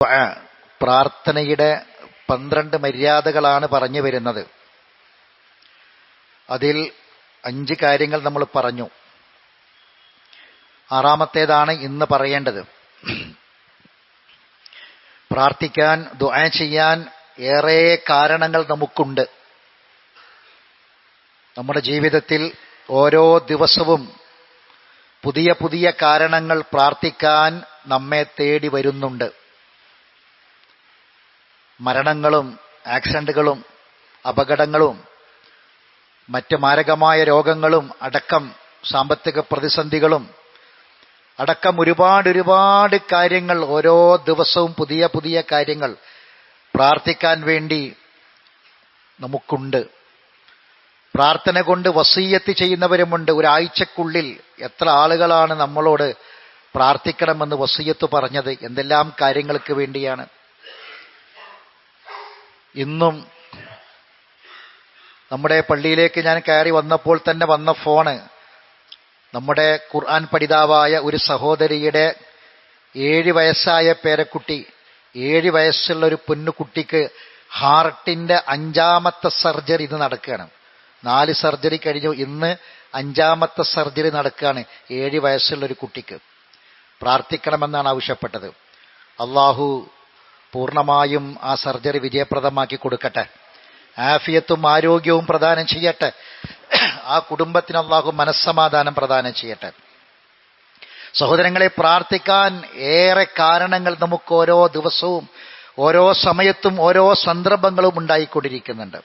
ദുആ, പ്രാർത്ഥനയുടെ 12 മര്യാദകളാണ് പറഞ്ഞു വരുന്നത്. അതിൽ 5 കാര്യങ്ങൾ നമ്മൾ പറഞ്ഞു. 6ാമത്തേതാണ് ഇന്ന് പറയേണ്ടത്. പ്രാർത്ഥിക്കാൻ, ദുആ ചെയ്യാൻ ഏറെ കാരണങ്ങൾ നമുക്കുണ്ട്. നമ്മുടെ ജീവിതത്തിൽ ഓരോ ദിവസവും പുതിയ പുതിയ കാരണങ്ങൾ പ്രാർത്ഥിക്കാൻ നമ്മെ തേടി വരുന്നുണ്ട്. മരണങ്ങളും ആക്സിഡന്റുകളും അപകടങ്ങളും മറ്റ് മാരകമായ രോഗങ്ങളും അടക്കം സാമ്പത്തിക പ്രതിസന്ധികളും അടക്കം ഒരുപാട് കാര്യങ്ങൾ, ഓരോ ദിവസവും പുതിയ പുതിയ കാര്യങ്ങൾ പ്രാർത്ഥിക്കാൻ വേണ്ടി നമുക്കുണ്ട്. പ്രാർത്ഥന കൊണ്ട് വസീയത്ത് ചെയ്യുന്നവരുമുണ്ട്. ഒരാഴ്ചക്കുള്ളിൽ എത്ര ആളുകളാണ് നമ്മളോട് പ്രാർത്ഥിക്കണമെന്ന് വസീയത്ത് പറഞ്ഞത്? എന്തെല്ലാം കാര്യങ്ങൾക്ക് വേണ്ടിയാണ്. ഇന്നും നമ്മുടെ പള്ളിയിലേക്ക് ഞാൻ കയറി വന്നപ്പോൾ തന്നെ വന്ന ഫോണ് നമ്മുടെ ഖുർആൻ പഠിതാവായ ഒരു സഹോദരിയുടെ 7 വയസ്സായ പേരക്കുട്ടി, 7 വയസ്സുള്ള ഒരു പൊന്നുകുട്ടിക്ക് ഹാർട്ടിന്റെ 5ാമത്തെ സർജറി ഇന്ന് നടക്കുകയാണ്. 4 സർജറി കഴിഞ്ഞു, ഇന്ന് 5ാമത്തെ സർജറി നടക്കുകയാണ് 7 വയസ്സുള്ള ഒരു കുട്ടിക്ക്. പ്രാർത്ഥിക്കണമെന്നാണ് ആവശ്യപ്പെട്ടത്. അള്ളാഹു പൂർണ്ണമായും ആ സർജറി വിജയപ്രദമാക്കി കൊടുക്കട്ടെ. ആഫിയത്തും ആരോഗ്യവും പ്രദാനം ചെയ്യട്ടെ. ആ കുടുംബത്തിന് അള്ളാഹു മനസ്സമാധാനം പ്രദാനം ചെയ്യട്ടെ. സഹോദരങ്ങളെ, പ്രാർത്ഥിക്കാൻ ഏറെ കാരണങ്ങൾ നമുക്ക് ഓരോ ദിവസവും ഓരോ സമയത്തും ഓരോ സന്ദർഭങ്ങളും ഉണ്ടായിക്കൊണ്ടിരിക്കുന്നുണ്ട്.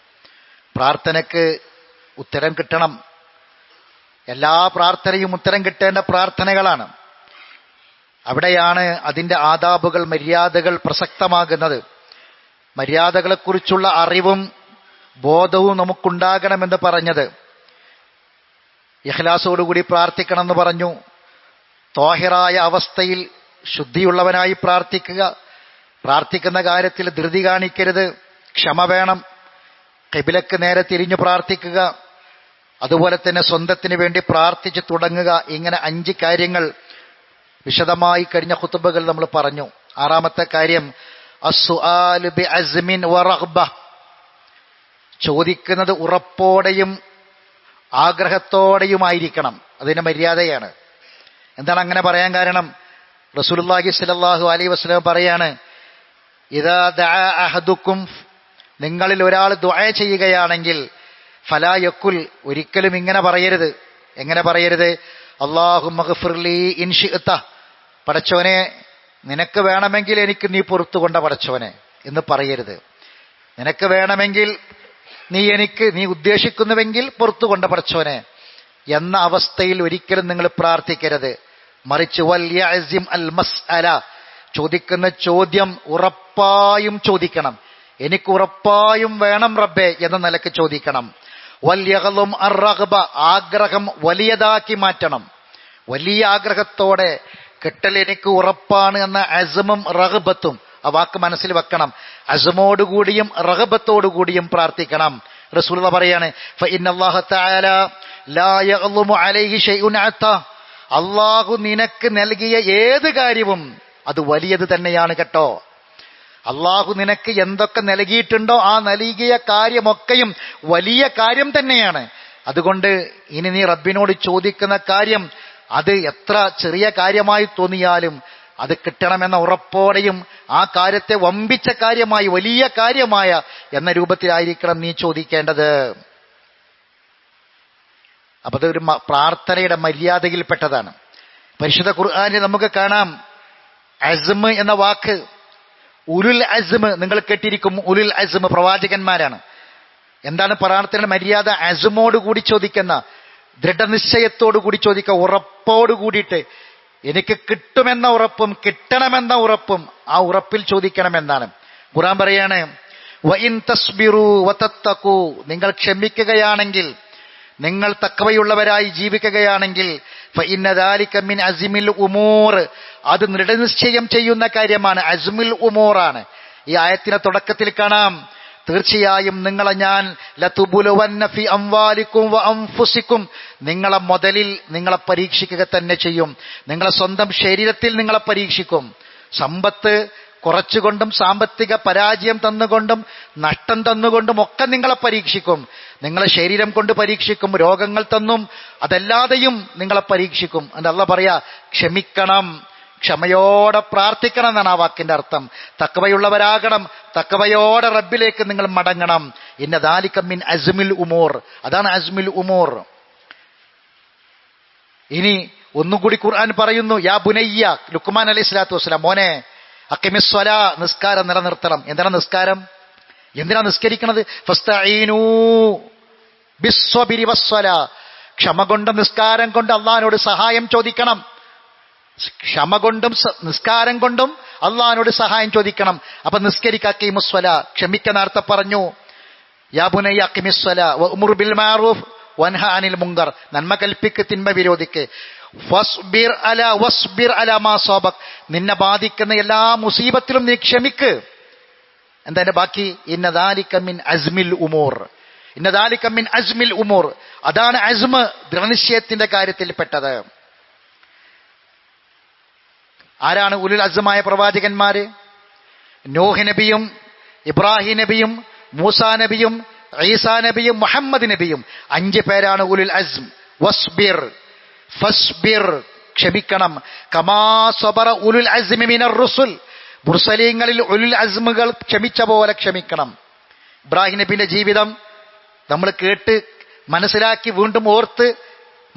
പ്രാർത്ഥനയ്ക്ക് ഉത്തരം കിട്ടണം. എല്ലാ പ്രാർത്ഥനയും ഉത്തരം കിട്ടേണ്ട പ്രാർത്ഥനകളാണ്. അവിടെയാണ് അതിൻ്റെ ആദാബുകൾ, മര്യാദകൾ പ്രസക്തമാകുന്നത്. മര്യാദകളെക്കുറിച്ചുള്ള അറിവും ബോധവും നമുക്കുണ്ടാകണമെന്ന് പറഞ്ഞത്. ഇഖ്ലാസോടുകൂടി പ്രാർത്ഥിക്കണമെന്ന് പറഞ്ഞു. ത്വാഹിറായ അവസ്ഥയിൽ ശുദ്ധിയുള്ളവനായി പ്രാർത്ഥിക്കുക. പ്രാർത്ഥിക്കുന്ന കാര്യത്തിൽ ധൃതി കാണിക്കരുത്. ക്ഷമ വേണം. ഖിബ്ലക്ക് നേരെ തിരിഞ്ഞു പ്രാർത്ഥിക്കുക. അതുപോലെ തന്നെ സ്വന്തത്തിന് വേണ്ടി പ്രാർത്ഥിച്ചു തുടങ്ങുക. ഇങ്ങനെ 5 കാര്യങ്ങൾ വിശദമായി കഴിഞ്ഞ ഖുതുബകൾ നമ്മൾ പറഞ്ഞു. 6ാമത്തെ കാര്യം അസ്സുആലു ബിഅസ്മിൻ വറഗ്ബ, ചോദിക്കുന്നത് ഉറപ്പോടെയും ആഗ്രഹത്തോടെയുമായിരിക്കണം. അതിന്റെ മര്യാദയാണ്. എന്താണ് അങ്ങനെ പറയാൻ കാരണം? റസൂലുള്ളാഹി സ്വല്ലല്ലാഹു അലൈഹി വസല്ലം പറയാണ്, ഇദാ ദഅ അഹദുക്കും, നിങ്ങളിൽ ഒരാൾ ദുആ ചെയ്യുകയാണെങ്കിൽ ഫലാ യഖുൽ, ഒരിക്കലും ഇങ്ങനെ പറയരുത്. എങ്ങനെ പറയരുത്? അല്ലാഹുമ്മ ഗ്ഫിർലി ഇൻ ശിഅത, പടച്ചോനെ നിനക്ക് വേണമെങ്കിൽ എനിക്ക് നീ പുറത്തു കൊണ്ട പടച്ചോനെ എന്ന് പറയരുത്. നിനക്ക് വേണമെങ്കിൽ നീ ഉദ്ദേശിക്കുന്നുവെങ്കിൽ പുറത്തു കൊണ്ട പടച്ചോനെ എന്ന അവസ്ഥയിൽ ഒരിക്കലും നിങ്ങൾ പ്രാർത്ഥിക്കരുത്. മറിച്ച് വൽയഅസിം അൽ മസ്അല, ചോദിക്കുന്ന ചോദ്യം ഉറപ്പായും ചോദിക്കണം. എനിക്ക് ഉറപ്പായും വേണം റബ്ബേ എന്ന നിലക്ക് ചോദിക്കണം. വൽയഗ്ളും അർറഗ്ബ, ആഗ്രഹം വലിയതാക്കി മാറ്റണം. വലിയ ആഗ്രഹത്തോടെ കിട്ടൽ എനിക്ക് ഉറപ്പാണ് എന്ന അസ്മും റഗ്ബത്തും ആ വാക്ക് മനസ്സിൽ വെക്കണം. അസ്മോടുകൂടിയും റഗ്ബത്തോടുകൂടിയും പ്രാർത്ഥിക്കണം. റസൂലുള്ളാഹി പറയാണ്, ഫഇന്നല്ലാഹ തആല ലാ യഗ്ളുമു അലൈഹി ശൈഉൻ അതാ, അല്ലാഹു നിനക്ക് നൽകിയ ഏത് കാര്യവും അത് വലിയത് തന്നെയാണ് കേട്ടോ. അല്ലാഹു നിനക്ക് എന്തൊക്കെ നൽകിയിട്ടുണ്ടോ ആ നൽകിയ കാര്യമൊക്കെയും വലിയ കാര്യം തന്നെയാണ്. അതുകൊണ്ട് ഇനി നീ റബ്ബിനോട് ചോദിക്കുന്ന കാര്യം അത് എത്ര ചെറിയ കാര്യമായി തോന്നിയാലും അത് കിട്ടണമെന്ന ഉറപ്പോടെയും ആ കാര്യത്തെ വമ്പിച്ച കാര്യമായി, വലിയ കാര്യമായ എന്ന രൂപത്തിലായിരിക്കണം നീ ചോദിക്കേണ്ടത്. അപ്പൊ അതൊരു പ്രാർത്ഥനയുടെ മര്യാദയിൽപ്പെട്ടതാണ്. പരിശുദ്ധ ഖുർആനിൽ നമുക്ക് കാണാം അസ്മ് എന്ന വാക്ക്. ഉലുൽ അസ്മ് നിങ്ങൾ കേട്ടിരിക്കും. ഉലുൽ അസ്മ് പ്രവാചകന്മാരാണ്. എന്താണ് പ്രാർത്ഥനയുടെ മര്യാദ? അസ്മോടുകൂടി ചോദിക്കുന്ന, ദൃഢനിശ്ചയത്തോടുകൂടി ചോദിക്കുക, ഉറപ്പോട് കൂടിയിട്ട് എനിക്ക് കിട്ടുമെന്ന ഉറപ്പും കിട്ടണമെന്ന ഉറപ്പും ആ ഉറപ്പിൽ ചോദിക്കണമെന്നാണ്. ഖുർആൻ പറയാണ്, വഇൻ തസ്ബിറു വതത്തഖു, നിങ്ങൾ ക്ഷമിക്കുകയാണെങ്കിൽ, നിങ്ങൾ തഖ്വയുള്ളവരായി ജീവിക്കുകയാണെങ്കിൽ, ഫഇന്ന ദാലിക മിൻ അസ്മിൽ ഉമൂർ, അത് ദൃഢനിശ്ചയം ചെയ്യുന്ന കാര്യമാണ്. അസ്മുൽ ഉമൂറാണ്. ഈ ആയത്തിന്റെ തുടക്കത്തിൽ കാണാം, തീർച്ചയായും നിങ്ങളെ ഞാൻ ലതുബുലുവന്ന ഫി അംവാലിക്കും വ അൻഫുസിക്കും, നിങ്ങളെ മുതലിൽ നിങ്ങളെ പരീക്ഷിക്കുക തന്നെ ചെയ്യും. നിങ്ങളെ സ്വന്തം ശരീരത്തിൽ നിങ്ങളെ പരീക്ഷിക്കും. സമ്പത്ത് കുറച്ചുകൊണ്ടും സാമ്പത്തിക പരാജയം തന്നുകൊണ്ടും നഷ്ടം തന്നുകൊണ്ടും ഒക്കെ നിങ്ങളെ പരീക്ഷിക്കും. നിങ്ങളെ ശരീരം കൊണ്ട് പരീക്ഷിക്കും, രോഗങ്ങൾ തന്നും അതല്ലാതെയും നിങ്ങളെ പരീക്ഷിക്കും. അത് അല്ലാഹ് പറയാ, ക്ഷമിക്കണം, ക്ഷമയോടെ പ്രാർത്ഥിക്കണം എന്നാണ് ആ വാക്കിന്റെ അർത്ഥം. തഖ്വയുള്ളവരാകണം, തഖ്വയോടെ റബ്ബിലേക്ക് നിങ്ങൾ മടങ്ങണം. ഇന്ന ദാലിക മിൻ അസ്മിൽ ഉമൂർ, അതാണ് അസ്മിൽ ഉമൂർ. ഇനി ഒന്നുകൂടി ഖുർആൻ പറയുന്നു, യാ ബുനയ്യ, ലുക്മാൻ അലൈഹി സ്വലാത്തു വസ്സലാം, മോനെ അഖിമിസ്വലാ, നിസ്കാരം നിലനിർത്തണം. എന്താണ് നിസ്കാരം? എന്തിനാ നിസ്കരിക്കണത്? ഫസ്തഈനൂ ബിസ്സബ്രി വസ്സലാ, ക്ഷമ കൊണ്ടും നിസ്കാരം കൊണ്ട് അള്ളാഹിനോട് സഹായം ചോദിക്കണം. ക്ഷമ കൊണ്ടും നിസ്കാരം കൊണ്ടും അള്ളാഹിനോട് സഹായം ചോദിക്കണം. അപ്പൊ നിസ്കരിക്ക, അഖീമുസ്വലാ, ക്ഷമിക്ക. നേരത്തെ പറഞ്ഞു, യാ ബുനയ്യ അഖിമിസ്വലാ വഅ്മുർ ബിൽ മഅറൂഫ് വൻഹ അനിൽ മുങ്കർ, നന്മ കൽപ്പിക്ക്, തിന്മ വിരോധിക്ക്. വസ്ബിർ അലാ മാ സാബക്, നിന്നെ ബാധിക്കുന്ന എല്ലാ മുസീബത്തിലും നീ ക്ഷമിക്ക്. എന്താ അതിന്റെ ബാക്കി? ഇന്ന ദാലിക മിൻ അസ്മിൽ ഉമൂർ, ഇന്ന ദാലിക മിൻ അസ്മിൽ ഉമൂർ. അതാണ് അസ്മ, ദൃഢനിശ്ചയത്തിന്റെ കാര്യത്തിൽപ്പെട്ടത്. ആരാണ് ഉലുൽ അസ്മായ പ്രവാചകന്മാര്? നൂഹ് നബിയും ഇബ്രാഹിം നബിയും മൂസാ നബിയും ഈസാ നബിയും മുഹമ്മദ് നബിയും, 5 പേരാണ് ഉലുൽ അസ്ം. വസ്ബിർ, ഫസ്ബിർ, ക്ഷമിക്കണം. കമാ സബറ ഉലുൽ അസ്മി മിനർ റുസുൽ, മുർസലീങ്ങളിൽ ഉലുൽ അസ്മുകൾ ക്ഷമിച്ച പോലെ ക്ഷമിക്കണം. ഇബ്രാഹിം നബിയുടെ ജീവിതം നമ്മൾ കേട്ട് മനസ്സിലാക്കി വീണ്ടും ഓർത്ത്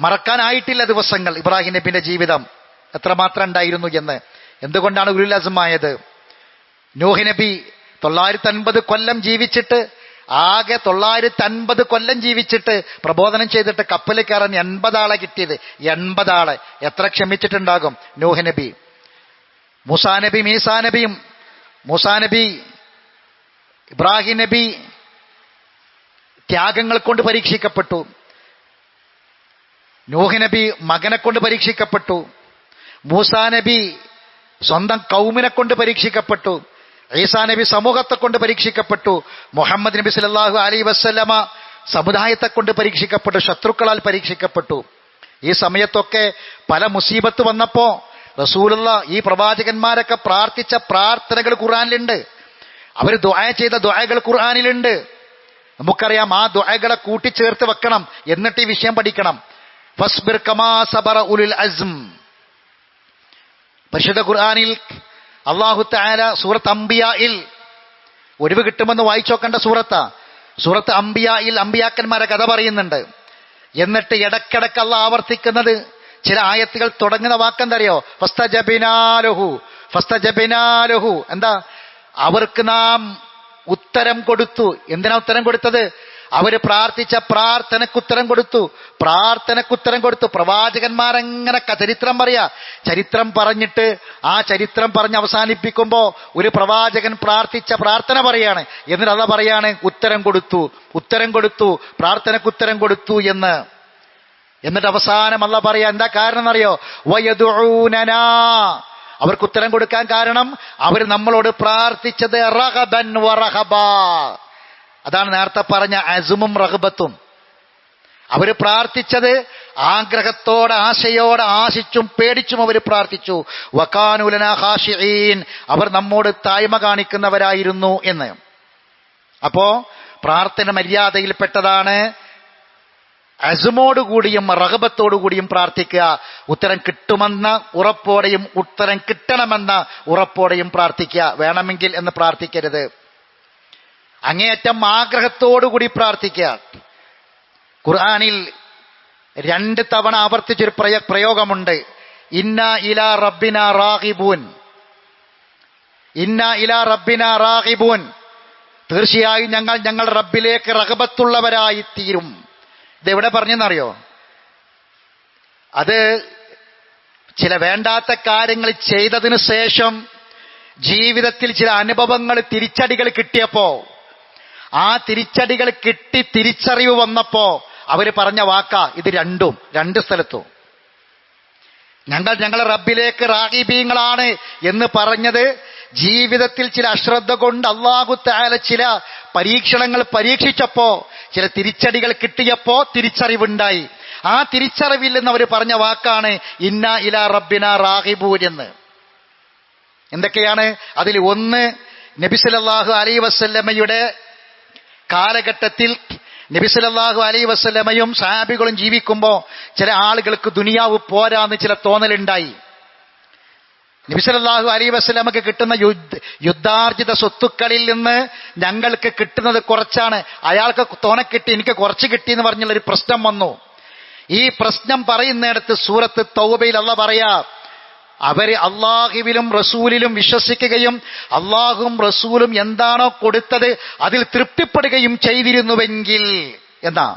മറക്കാനായിട്ടില്ല ദിവസങ്ങൾ. ഇബ്രാഹിം നബിയുടെ ജീവിതം എത്രമാത്രം ഉണ്ടായിരുന്നു എന്ന്. എന്തുകൊണ്ടാണ് ഉലുൽ അസ്മായത്? നൂഹ് നബി 950 കൊല്ലം ജീവിച്ചിട്ട്, ആകെ 950 കൊല്ലം ജീവിച്ചിട്ട് പ്രബോധനം ചെയ്തിട്ട് കപ്പലിൽ കയറാൻ 80 ആളെ കിട്ടിയത്. 80 ആളെ എത്ര ക്ഷമിച്ചിട്ടുണ്ടാകും നൂഹ് നബി? മൂസാ നബി, ഈസാ നബിയും, മൂസാ നബി, ഇബ്രാഹിം നബി ത്യാഗങ്ങൾ കൊണ്ട് പരീക്ഷിക്കപ്പെട്ടു. നൂഹ് നബി മകനെ കൊണ്ട് പരീക്ഷിക്കപ്പെട്ടു. മൂസാ നബി സ്വന്തം കൗമിനെ കൊണ്ട് പരീക്ഷിക്കപ്പെട്ടു. ഈസാ നബി സമൂഹത്തെ കൊണ്ട് പരീക്ഷിക്കപ്പെട്ടു. മുഹമ്മദ് നബി സല്ലല്ലാഹു അലൈഹി വസല്ലമ സമുദായത്തെ കൊണ്ട് പരീക്ഷിക്കപ്പെട്ടു, ശത്രുക്കളാൽ പരീക്ഷിക്കപ്പെട്ടു. ഈ സമയത്തൊക്കെ പല മുസീബത്ത് വന്നപ്പോ റസൂലുള്ള, ഈ പ്രവാചകന്മാരൊക്കെ പ്രാർത്ഥിച്ച പ്രാർത്ഥനകൾ ഖുർആനിലുണ്ട്. അവർ ദുആ ചെയ്ത ദുആകൾ ഖുർആനിലുണ്ട്. നമുക്കറിയാം, ആ ദുആകളെ കൂട്ടിച്ചേർത്ത് വെക്കണം. എന്നിട്ട് ഈ വിഷയം പഠിക്കണം. ഫസ്ബിർ കമാ സബറ ഉലുൽ അസ്ം. പരിശുദ്ധ ഖുർആനിൽ അല്ലാഹു തആല സൂറത്ത് അംബിയായിൽ, ഒഴിവ് കിട്ടുമെന്ന് വായിച്ചോക്കേണ്ട സൂറത്താ. സൂറത്ത് അംബിയായിൽ അംബിയാക്കന്മാരെ കഥ പറയുന്നുണ്ട്. എന്നിട്ട് ഇടക്കിടക്ക് അള്ളാഹ് ആവർത്തിക്കുന്നത് ചില ആയത്തുകൾ തുടങ്ങുന്ന വാക്കെന്തറിയോ? ഫസ്തജബിനാലഹു, ഫസ്തജബിനാലഹു. എന്താ? അവർക്ക് നാം ഉത്തരം കൊടുത്തു. എന്തിനാ ഉത്തരം കൊടുത്തത്? അവര് പ്രാർത്ഥിച്ച പ്രാർത്ഥനക്കുത്തരം കൊടുത്തു, പ്രാർത്ഥനക്കുത്തരം കൊടുത്തു. പ്രവാചകന്മാരെങ്ങനെ ചരിത്രം പറയാ. ചരിത്രം പറഞ്ഞിട്ട് ആ ചരിത്രം പറഞ്ഞ് അവസാനിപ്പിക്കുമ്പോ ഒരു പ്രവാചകൻ പ്രാർത്ഥിച്ച പ്രാർത്ഥന പറയാണ്. എന്നിട്ട് അള്ളാഹ് പറയാണ് ഉത്തരം കൊടുത്തു, ഉത്തരം കൊടുത്തു, പ്രാർത്ഥനക്കുത്തരം കൊടുത്തു എന്ന്. എന്നിട്ട് അവസാനം അള്ളാഹ് പറയാ, എന്താ കാരണം എന്നറിയോ? വയദുഊനനാ, അവർക്ക് ഉത്തരം കൊടുക്കാൻ കാരണം അവർ നമ്മളോട് പ്രാർത്ഥിച്ചത് റഗബൻ വറഹബാ. അതാണ് നേരത്തെ പറഞ്ഞ അസുമും റഗ്ബത്തും. അവര് പ്രാർത്ഥിച്ചത് ആഗ്രഹത്തോടെ, ആശയോടെ, ആശിച്ചും പേടിച്ചും അവർ പ്രാർത്ഥിച്ചു. വകാനൂ ലനാ ഖാശിഈൻ, അവർ നമ്മോട് താഴ്മ കാണിക്കുന്നവരായിരുന്നു എന്ന്. അപ്പോ പ്രാർത്ഥന മര്യാദയിൽപ്പെട്ടതാണ് അസുമോടുകൂടിയും റഗ്ബത്തോടുകൂടിയും പ്രാർത്ഥിക്കുക. ഉത്തരം കിട്ടുമെന്ന ഉറപ്പോടെയും ഉത്തരം കിട്ടണമെന്ന ഉറപ്പോടെയും പ്രാർത്ഥിക്കുക. വേണമെങ്കിൽ എന്ന് പ്രാർത്ഥിക്കരുത്. അങ്ങേയറ്റം ആഗ്രഹത്തോടുകൂടി പ്രാർത്ഥിക്കുക. ഖുർആനിൽ 2 തവണ ആവർത്തിച്ചൊരു പ്രയോഗമുണ്ട്. ഇന്നാ ഇലാ റബ്ബിനാ റാഗിബൂൻ, ഇന്നാ ഇലാ റബ്ബിനാ റാഗിബൂൻ, തീർച്ചയായും ഞങ്ങൾ റബ്ബിലേക്ക് റഗ്ബത്തുള്ളവരായി തീരും. ഇതെവിടെ പറഞ്ഞെന്നറിയോ? അത് ചില വേണ്ടാത്ത കാര്യങ്ങൾ ചെയ്തതിനു ശേഷം ജീവിതത്തിൽ ചില അനുഭവങ്ങൾ, തിരിച്ചടികൾ കിട്ടിയപ്പോ, ആ തിരിച്ചടികൾ കിട്ടി തിരിച്ചറിവ് വന്നപ്പോ അവര് പറഞ്ഞ വാക്കാ ഇത്. രണ്ടും 2 സ്ഥലത്തും ഞങ്ങൾ റബ്ബിലേക്ക് റാഗിബീങ്ങളാണ് എന്ന് പറഞ്ഞത് ജീവിതത്തിൽ ചില അശ്രദ്ധ കൊണ്ട് അല്ലാഹു തആല ചില പരീക്ഷണങ്ങൾ പരീക്ഷിച്ചപ്പോ, ചില തിരിച്ചടികൾ കിട്ടിയപ്പോ തിരിച്ചറിവുണ്ടായി. ആ തിരിച്ചറിവിൽ നിന്ന് അവർ പറഞ്ഞ വാക്കാണ് ഇന്നാ ഇലാ റബ്ബിനാ റാഗിബൂൻ എന്ന്. എന്തൊക്കെയാണ് അതിൽ? ഒന്ന്, നബി സല്ലല്ലാഹു അലൈഹി വസല്ലമയുടെ കാലഘട്ടത്തിൽ നബി സല്ലല്ലാഹു അലൈഹി വസല്ലമയും സഹാബികളും ജീവിക്കുമ്പോൾ ചില ആളുകൾക്ക് ദുനിയാവ് പോരാന്ന് ചില തോന്നലുണ്ടായി. നബി സല്ലല്ലാഹു അലൈഹി വസല്ലമക്ക് കിട്ടുന്ന യുദ്ധാർജിത സ്വത്തുക്കളിൽ നിന്ന് ഞങ്ങൾക്ക് കിട്ടുന്നത് കുറച്ചാണ്, അയാൾക്ക് തോനെ കിട്ടി, എനിക്ക് കുറച്ച് കിട്ടി എന്ന് പറഞ്ഞുള്ളൊരു പ്രശ്നം വന്നു. ഈ പ്രശ്നം പറയുന്നിടത്ത് സൂറത്ത് തൗബയിൽ അല്ലാഹ് പറയാ, അവര് അള്ളാഹുവിലും റസൂലിലും വിശ്വസിക്കുകയും അള്ളാഹും റസൂലും എന്താണോ കൊടുത്തത് അതിൽ തൃപ്തിപ്പെടുകയും ചെയ്തിരുന്നുവെങ്കിൽ എന്നാ.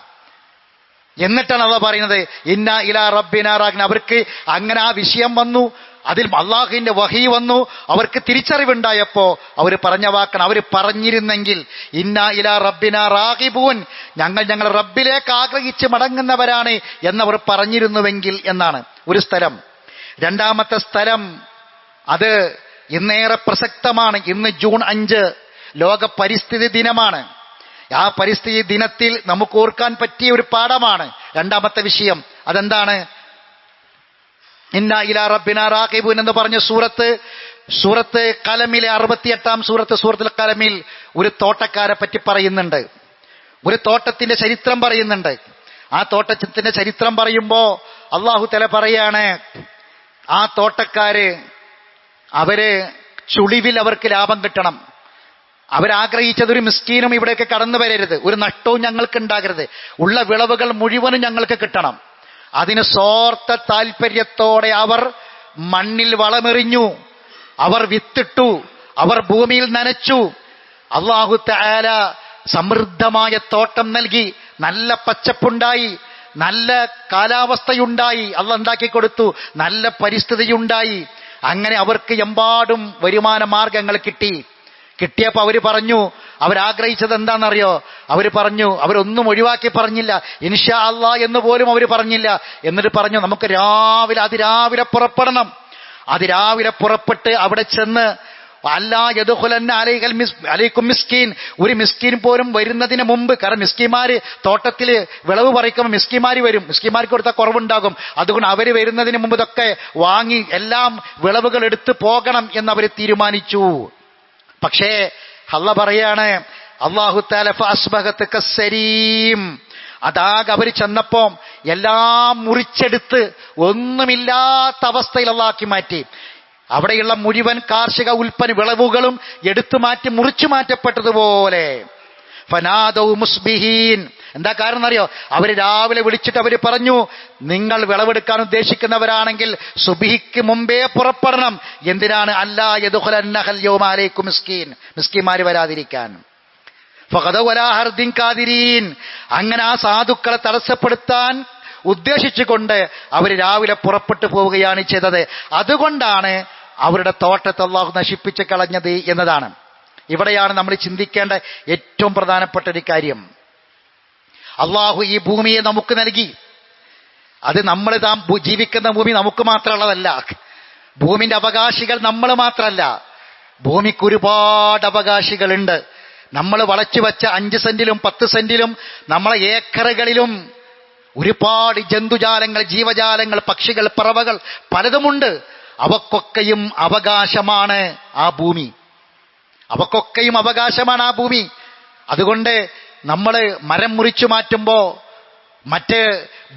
എന്നിട്ടാണ് അള്ളാഹ് പറയുന്നത് ഇന്നാ ഇലാ റബ്ബിനാ റാഗിബൂൻ. അവർക്ക് അങ്ങനെ ആ വിഷയം വന്നു, അതിൽ അള്ളാഹുവിന്റെ വഹി വന്നു, അവർക്ക് തിരിച്ചറിവുണ്ടായപ്പോ അവർ പറഞ്ഞ വാക്കാണ്, അവർ പറഞ്ഞിരുന്നെങ്കിൽ ഇന്നാ ഇലാ റബ്ബിനാ റാഗിബൂൻ, ഞങ്ങൾ ഞങ്ങളുടെ റബ്ബിലേക്ക് ആഗ്രഹിച്ച് മടങ്ങുന്നവരാണ് എന്നവർ പറഞ്ഞിരുന്നുവെങ്കിൽ എന്നാണ് ഒരു സ്ഥലം. രണ്ടാമത്തെ സ്ഥലം, അത് ഇന്നേറെ പ്രസക്തമാണ്. ഇന്ന് ജൂൺ 5 ലോക പരിസ്ഥിതി ദിനമാണ്. ആ പരിസ്ഥിതി ദിനത്തിൽ നമുക്ക് ഓർക്കാൻ പറ്റിയ ഒരു പാഠമാണ് രണ്ടാമത്തെ വിഷയം. അതെന്താണ്? ഇന്നാ ഇലാ റബ്ബിനാ റാഗിബൂൻ എന്ന് പറഞ്ഞ സൂറത്ത് കലമിലെ 68-ാം സൂറത്തുൽ കലമിൽ ഒരു തോട്ടക്കാരെ പറ്റി പറയുന്നുണ്ട്, ഒരു തോട്ടത്തിന്റെ ചരിത്രം പറയുന്നുണ്ട്. ആ തോട്ടത്തിന്റെ ചരിത്രം പറയുമ്പോ അല്ലാഹു തആല പറയാണ്, ആ തോട്ടക്കാര് അവര് ചുളിവിൽ അവർക്ക് ലാഭം കിട്ടണം. അവരാഗ്രഹിച്ചത് ഒരു മിസ്കീനും ഇവിടെയൊക്കെ കടന്നു വരരുത്, ഒരു നഷ്ടവും ഞങ്ങൾക്ക് ഉണ്ടാകരുത്, ഉള്ള വിളവുകൾ മുഴുവനും ഞങ്ങൾക്ക് കിട്ടണം. അതിന് സ്വാർത്ഥ താല്പര്യത്തോടെ അവർ മണ്ണിൽ വളമെറിഞ്ഞു, അവർ വിത്തിട്ടു, അവർ ഭൂമിയിൽ നനച്ചു. അല്ലാഹു തആല സമൃദ്ധമായ തോട്ടം നൽകി, നല്ല പച്ചപ്പുണ്ടായി, നല്ല കാലാവസ്ഥയുണ്ടായി, അള്ളാഹ് ഉണ്ടാക്കി കൊടുത്തു, നല്ല പരിസ്ഥിതിയുണ്ടായി. അങ്ങനെ അവർക്ക് എമ്പാടും വരുമാന മാർഗങ്ങൾ കിട്ടിയപ്പോൾ അവര് പറഞ്ഞു, അവരാഗ്രഹിച്ചത് എന്താണെന്നറിയോ? അവര് പറഞ്ഞു, അവരൊന്നും ഒഴിവാക്കി പറഞ്ഞില്ല, ഇൻഷാ അല്ലാഹ് എന്ന് പോലും അവർ പറഞ്ഞില്ല. എന്നിട്ട് പറഞ്ഞു, നമുക്ക് അതിരാവിലെ പുറപ്പെടണം. അതിരാവിലെ പുറപ്പെട്ട് അവിടെ ചെന്ന് അല്ലാ യദ്ഖുലന്ന അലൈക്കും മിസ്കീൻ, ഒരു മിസ്കീൻ പോലും വരുന്നതിന് മുമ്പ്, കാരണം മിസ്കീന്മാര് തോട്ടത്തിൽ വിളവ് പറിക്കുമ്പോൾ മിസ്കീന്മാര് വരും, മിസ്കീന്മാർക്ക് കൊടുത്ത കുറവുണ്ടാകും, അതുകൊണ്ട് അവര് വരുന്നതിന് മുമ്പ് ഇതൊക്കെ വാങ്ങി എല്ലാം വിളവുകൾ എടുത്ത് പോകണം എന്നവർ തീരുമാനിച്ചു. പക്ഷേ അല്ലാഹ് പറയാണ്, അല്ലാഹു തആല ഫഅസ്ബഹത കസ്സരീം, അതാകെ അവർ ചെന്നപ്പോ എല്ലാം മുറിച്ചെടുത്ത് ഒന്നുമില്ലാത്ത അവസ്ഥയിൽ അല്ലാഹ് മാറ്റി. അവിടെയുള്ള മുഴുവൻ കാർഷിക ഉൽപ്പന്ന വിളവുകളും എടുത്തു മാറ്റി മുറിച്ചു മാറ്റപ്പെട്ടതുപോലെ. ഫനാദൗ മുസ്ബിഹീൻ, എന്താ കാരണം അറിയോ? അവര് രാവിലെ വിളിച്ചിട്ട് അവര് പറഞ്ഞു, നിങ്ങൾ വിളവെടുക്കാൻ ഉദ്ദേശിക്കുന്നവരാണെങ്കിൽ സുബ്ഹിക്ക് മുമ്പേ പുറപ്പെടണം. എന്തിനാണ്? അല്ലാ യദ്ഖുലന്നഹൽ യൗമ അലൈക്കും മിസ്കീൻ, മിസ്കീന്മാര് വരാതിരിക്കാൻ. ഫഖദൗ വലാ ഹർദിൻ കാദിരീൻ, അങ്ങനെ ആ സാധുക്കളെ തടസ്സപ്പെടുത്താൻ ഉദ്ദേശിച്ചുകൊണ്ട് അവർ രാവിലെ പുറപ്പെട്ടു പോവുകയാണ് ചെയ്തത്. അതുകൊണ്ടാണ് അവരുടെ തോട്ടത്തെ അല്ലാഹു നശിപ്പിച്ച് കളഞ്ഞത് എന്നതാണ്. ഇവിടെയാണ് നമ്മൾ ചിന്തിക്കേണ്ട ഏറ്റവും പ്രധാനപ്പെട്ട ഒരു കാര്യം. അല്ലാഹു ഈ ഭൂമിയെ നമുക്ക് നൽകി. അത് നമ്മൾ ജീവിക്കുന്ന ഭൂമി നമുക്ക് മാത്രമുള്ളതല്ല. ഭൂമിന്റെ അവകാശികൾ നമ്മൾ മാത്രമല്ല, ഭൂമിക്ക് ഒരുപാട് അവകാശികളുണ്ട്. നമ്മൾ വളച്ചു വെച്ച 5 സെന്റിലും 10 സെന്റിലും നമ്മളെ ഏക്കറുകളിലും ഒരുപാട് ജന്തുജാലങ്ങൾ, ജീവജാലങ്ങൾ, പക്ഷികൾ, പറവകൾ പലതുമുണ്ട്. അവക്കൊക്കെയും അവകാശമാണ് ആ ഭൂമി, അവക്കൊക്കെയും അവകാശമാണ് ആ ഭൂമി. അതുകൊണ്ട് നമ്മൾ മരം മുറിച്ചു മാറ്റുമ്പോൾ, മറ്റ്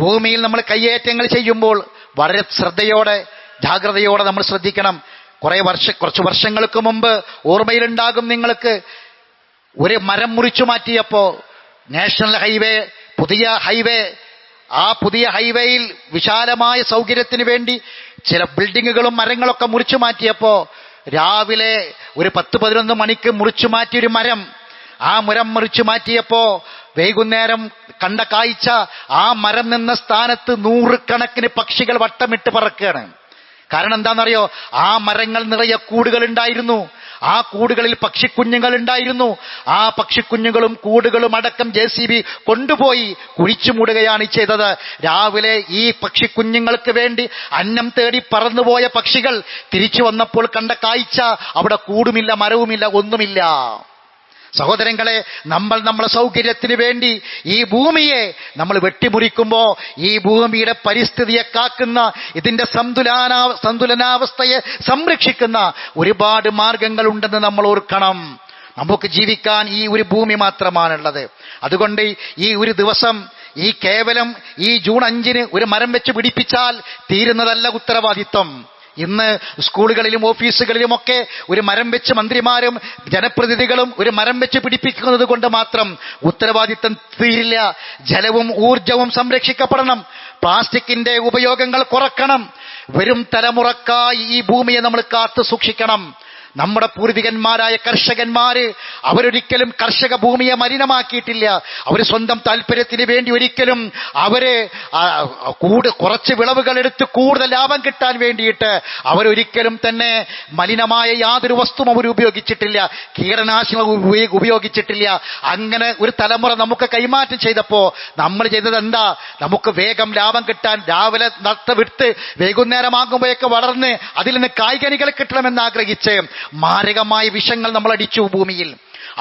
ഭൂമിയിൽ നമ്മൾ കയ്യേറ്റങ്ങൾ ചെയ്യുമ്പോൾ വളരെ ശ്രദ്ധയോടെ ജാഗ്രതയോടെ നമ്മൾ ശ്രദ്ധിക്കണം. കുറച്ച് വർഷങ്ങൾക്ക് മുമ്പ് ഓർമ്മയിലുണ്ടാകും നിങ്ങൾക്ക്, ഒരു മരം മുറിച്ചു മാറ്റിയപ്പോ നാഷണൽ ഹൈവേ, പുതിയ ഹൈവേ, ആ പുതിയ ഹൈവേയിൽ വിശാലമായ സൗകര്യത്തിന് വേണ്ടി ചില ബിൽഡിങ്ങുകളും മരങ്ങളൊക്കെ മുറിച്ചു മാറ്റിയപ്പോ രാവിലെ ഒരു 10-11 മണിക്ക് മുറിച്ചു മാറ്റിയൊരു മരം, ആ മരം മുറിച്ചു മാറ്റിയപ്പോ വൈകുന്നേരം കണ്ട കാഴ്ച, ആ മരം നിന്ന സ്ഥാനത്ത് 100 കണക്കിന് പക്ഷികൾ വട്ടമിട്ട് പറക്കുകയാണ്. കാരണം എന്താണെന്നറിയോ? ആ മരങ്ങൾ നിറയെ കൂടുകൾ ഉണ്ടായിരുന്നു, ആ കൂടുകളിൽ പക്ഷിക്കുഞ്ഞുങ്ങൾ ഉണ്ടായിരുന്നു. ആ പക്ഷിക്കുഞ്ഞുങ്ങളും കൂടുകളും അടക്കം JCB കൊണ്ടുപോയി കുഴിച്ചു മൂടുകയാണ് ചെയ്തത്. രാവിലെ ഈ പക്ഷിക്കുഞ്ഞുങ്ങൾക്ക് വേണ്ടി അന്നം തേടി പറന്നുപോയ പക്ഷികൾ തിരിച്ചു വന്നപ്പോൾ കണ്ട കാഴ്ച, അവിടെ കൂടുമില്ല, മരവുമില്ല, ഒന്നുമില്ല. സഹോദരങ്ങളെ, നമ്മളെ സൗകര്യത്തിന് വേണ്ടി ഈ ഭൂമിയെ നമ്മൾ വെട്ടിമുറിക്കുമ്പോൾ ഈ ഭൂമിയുടെ പരിസ്ഥിതിയെ കാക്കുന്ന, ഇതിന്റെ സന്തുലനാവസ്ഥയെ സംരക്ഷിക്കുന്ന ഒരുപാട് മാർഗങ്ങളുണ്ടെന്ന് നമ്മൾ ഓർക്കണം. നമുക്ക് ജീവിക്കാൻ ഈ ഒരു ഭൂമി മാത്രമാണുള്ളത്. അതുകൊണ്ട് ഈ ഒരു ദിവസം, ഈ കേവലം ഈ ജൂൺ 5 ഒരു മരം വെച്ച് പിടിപ്പിച്ചാൽ തീരുന്നതല്ല ഉത്തരവാദിത്വം. ഇന്ന് സ്കൂളുകളിലും ഓഫീസുകളിലുമൊക്കെ ഒരു മരം വെച്ച് മന്ത്രിമാരും ജനപ്രതിനിധികളും ഒരു മരം വെച്ച് പിടിപ്പിക്കുന്നത് കൊണ്ട് മാത്രം ഉത്തരവാദിത്തം തീരില്ല. ജലവും ഊർജവും സംരക്ഷിക്കപ്പെടണം. പ്ലാസ്റ്റിക്കിന്റെ ഉപയോഗങ്ങൾ കുറക്കണം. വരും തലമുറക്കായി ഈ ഭൂമിയെ നമ്മൾ കാത്തു സൂക്ഷിക്കണം. നമ്മുടെ പൂർവികന്മാരായ കർഷകന്മാര് അവരൊരിക്കലും കർഷക ഭൂമിയെ മലിനമാക്കിയിട്ടില്ല. അവർ സ്വന്തം താല്പര്യത്തിന് വേണ്ടി ഒരിക്കലും കുറച്ച് വിളവുകൾ എടുത്ത് കൂടുതൽ ലാഭം കിട്ടാൻ വേണ്ടിയിട്ട് അവരൊരിക്കലും തന്നെ മലിനമായ യാതൊരു വസ്തുവും അവർ ഉപയോഗിച്ചിട്ടില്ല. കീടനാശിനികൾ ഉപയോഗിച്ചിട്ടില്ല. അങ്ങനെ ഒരു തലമുറ നമുക്ക് കൈമാറ്റം ചെയ്തപ്പോ നമ്മൾ ചെയ്തത് എന്താ? നമുക്ക് വേഗം ലാഭം കിട്ടാൻ രാവിലെ നട്ടുവിട്ട് വൈകുന്നേരമാകുമ്പോഴേക്ക് വളർന്ന് അതിൽ നിന്ന് കായ്കനികൾ കിട്ടണമെന്ന് ആഗ്രഹിച്ച് മാരകമായ വിഷങ്ങൾ നമ്മൾ അടിച്ചു ഭൂമിയിൽ.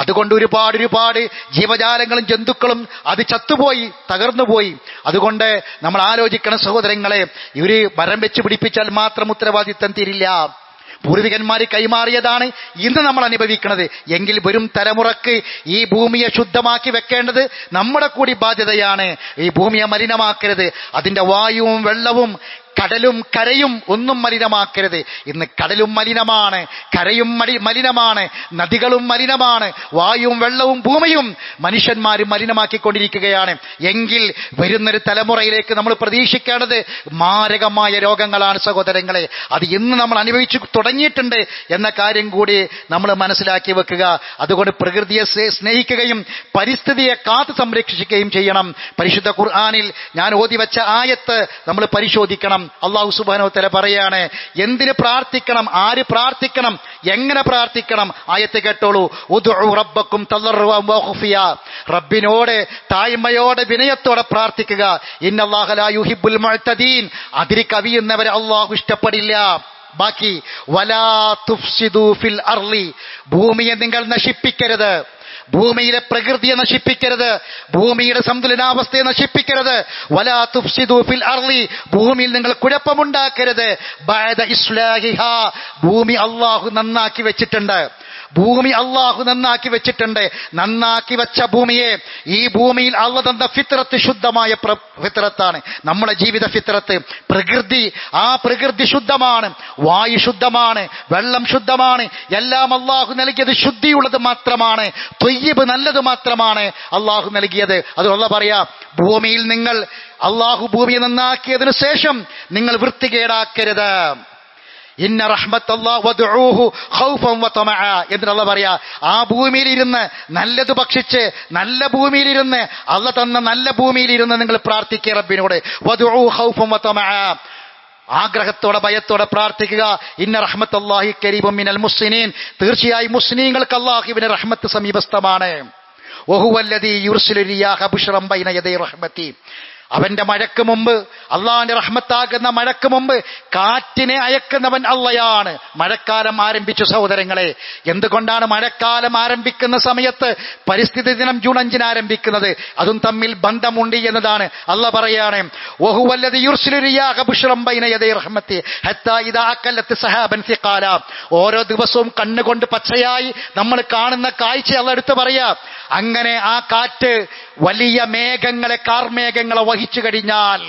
അതുകൊണ്ട് ഒരുപാട് ജീവജാലങ്ങളും ജന്തുക്കളും അത് ചത്തുപോയി, തകർന്നുപോയി. അതുകൊണ്ട് നമ്മൾ ആലോചിക്കണം സഹോദരങ്ങളെ, ഒരു മരം വെച്ച് പിടിപ്പിച്ചാൽ മാത്രം ഉത്തരവാദിത്തം തീരില്ല. പൂർവികന്മാർ കൈമാറിയതാണ് ഇന്ന് നമ്മൾ അനുഭവിക്കുന്നത്. എങ്കിൽ വരും തലമുറക്ക് ഈ ഭൂമിയെ ശുദ്ധമാക്കി വെക്കേണ്ടത് നമ്മുടെ കൂടി ബാധ്യതയാണ്. ഈ ഭൂമിയെ മലിനമാക്കരുത്. അതിന്റെ വായുവും വെള്ളവും കടലും കരയും ഒന്നും മലിനമാക്കരുത്. ഇന്ന് കടലും മലിനമാണ്, കരയും മലിനമാണ്, നദികളും മലിനമാണ്, വായുവും വെള്ളവും ഭൂമിയും മനുഷ്യന്മാർ മലിനമാക്കിക്കൊണ്ടിരിക്കുകയാണ്. എങ്കിൽ വരുന്നൊരു തലമുറയിലേക്ക് നമ്മൾ പ്രതീക്ഷിക്കേണ്ടത് മാരകമായ രോഗങ്ങളാണ് സഹോദരങ്ങളെ. അത് ഇന്ന് നമ്മൾ അനുഭവിച്ചു തുടങ്ങിയിട്ടുണ്ട് എന്ന കാര്യം കൂടി നമ്മൾ മനസ്സിലാക്കി വെക്കുക. അതുകൊണ്ട് പ്രകൃതിയെ സ്നേഹിക്കുകയും പരിസ്ഥിതിയെ കാത്തു സംരക്ഷിക്കുകയും ചെയ്യണം. പരിശുദ്ധ ഖുർആനിൽ ഞാൻ ഓതി വെച്ച ആയത്ത് നമ്മൾ പരിശോധിക്കണം. അല്ലാഹു സുബ്ഹാനഹു വ തആല പറയാണ്, എന്തിന് പ്രാർത്ഥിക്കണം, ആര് പ്രാർത്ഥിക്കണം, എങ്ങനെ പ്രാർത്ഥിക്കണം. ആയത്ത് കേട്ടോളൂ. ഉദ്ഉ റബ്ബക്കും തളർറുവൻ വഖഫിയ. റബ്ബിനോട് താഴ്മയോടെ വിനയത്തോടെ പ്രാർത്ഥിക്കുക. ഇന്നല്ലാഹ ലാ യുഹിബ്ബുൽ മുഅ്തദീൻ. അതിരി കവിയുന്നവരെ അല്ലാഹു ഇഷ്ടപ്പെടില്ല. ബാക്കി വലാ തുഫ്സിദു ഫിൽ അർളി. ഭൂമിയെ നിങ്ങൾ നശിപ്പിക്കരുത്. ഭൂമിയിലെ പ്രകൃതിയെ നശിപ്പിക്കരുത്. ഭൂമിയുടെ സന്തുലനാവസ്ഥയെ നശിപ്പിക്കരുത്. വലാ തുഫ്സിദു ഫിൽ അർളി. ഭൂമിയിൽ നിങ്ങൾ കുഴപ്പമുണ്ടാക്കരുത്. ബഅദ ഇസ്ലാഹിഹാ. ഭൂമി അല്ലാഹു നന്നാക്കി വെച്ചിട്ടുണ്ട്. ഭൂമി അല്ലാഹു നന്നാക്കി വെച്ചിട്ടുണ്ട്. നന്നാക്കി വെച്ച ഭൂമിയെ, ഈ ഭൂമിയിൽ അല്ലാഹു തന്ന ഫിത്രത്ത് ശുദ്ധമായ ഫിത്രത്താണ്, നമ്മുടെ ജീവിത ഫിത്രത്ത്. പ്രകൃതി, ആ പ്രകൃതി ശുദ്ധമാണ്, വായു ശുദ്ധമാണ്, വെള്ളം ശുദ്ധമാണ്. എല്ലാം അല്ലാഹു നൽകിയത് ശുദ്ധിയുള്ളത് മാത്രമാണ്, ത്വയ്യിബ് നല്ലത് മാത്രമാണ് അല്ലാഹു നൽകിയത്. അത് അല്ലാഹു പറയാ, ഭൂമിയിൽ നിങ്ങൾ അല്ലാഹു ഭൂമിയെ നന്നാക്കിയതിനു ശേഷം നിങ്ങൾ വൃത്തികേടാക്കരുത്. ഇന്ന റഹ്മത്തല്ലാഹി വദ്ഉഹു ഖൗഫൻ വതമഅ എന്ന് അല്ലാഹു പറയാ. ആ ഭൂമിയിലിരുന്ന് നല്ലത് ഭക്ഷിച്ച്, നല്ല ഭൂമിയിലിരുന്ന്, അല്ലാഹു തന്ന നല്ല ഭൂമിയിലിരുന്ന് നിങ്ങൾ പ്രാർത്ഥിക്കുക റബ്ബിനോട്. വദ്ഉഹു ഖൗഫൻ വതമഅ. ആഗ്രഹത്തോടെ ഭയത്തോടെ പ്രാർത്ഥിക്കുക. ഇന്ന റഹ്മത്തല്ലാഹി ഖരീബും മിനൽ മുഹ്സിനീൻ. തീർച്ചയായും മുസ്ലിങ്ങൾക്ക് അല്ലാഹുവിന്റെ റഹ്മത്ത് സമീപസ്ഥമാണ്. വഹുവല്ലദീ യുർസിലു റിയാഹ ബുശ്റൻ ബൈന യദൈ റഹ്മതി. അവന്റെ മഴയ്ക്ക് മുമ്പ്, അള്ളാന്റെ റഹ്മത്താകുന്ന മഴയ്ക്ക് മുമ്പ് കാറ്റിനെ അയക്കുന്നവൻ അള്ളയാണ്. മഴക്കാലം ആരംഭിച്ചു സഹോദരങ്ങളെ. എന്തുകൊണ്ടാണ് മഴക്കാലം ആരംഭിക്കുന്ന സമയത്ത് പരിസ്ഥിതി ദിനം ജൂൺ 5 ആരംഭിക്കുന്നത്? അതും തമ്മിൽ ബന്ധമുണ്ട് എന്നതാണ്. അള്ളാഹ് പറയാണ്, വഹുവല്ലദീ യുർസിലു റിയാഹ ബുശ്റൻ ബൈന യദൈ റഹ്മതി ഹത്താ ഇദാ അകലത് സഹാബൻ സിഖാല. ഓരോ ദിവസവും കണ്ണുകൊണ്ട് പച്ചയായി നമ്മൾ കാണുന്ന കാഴ്ച അള്ളാഹ് എടുത്തു പറയാ. അങ്ങനെ ആ കാറ്റ് വലിയ മേഘങ്ങളെ, കാർമേഘങ്ങളെ വഹിച്ചു കഴിഞ്ഞാൽ,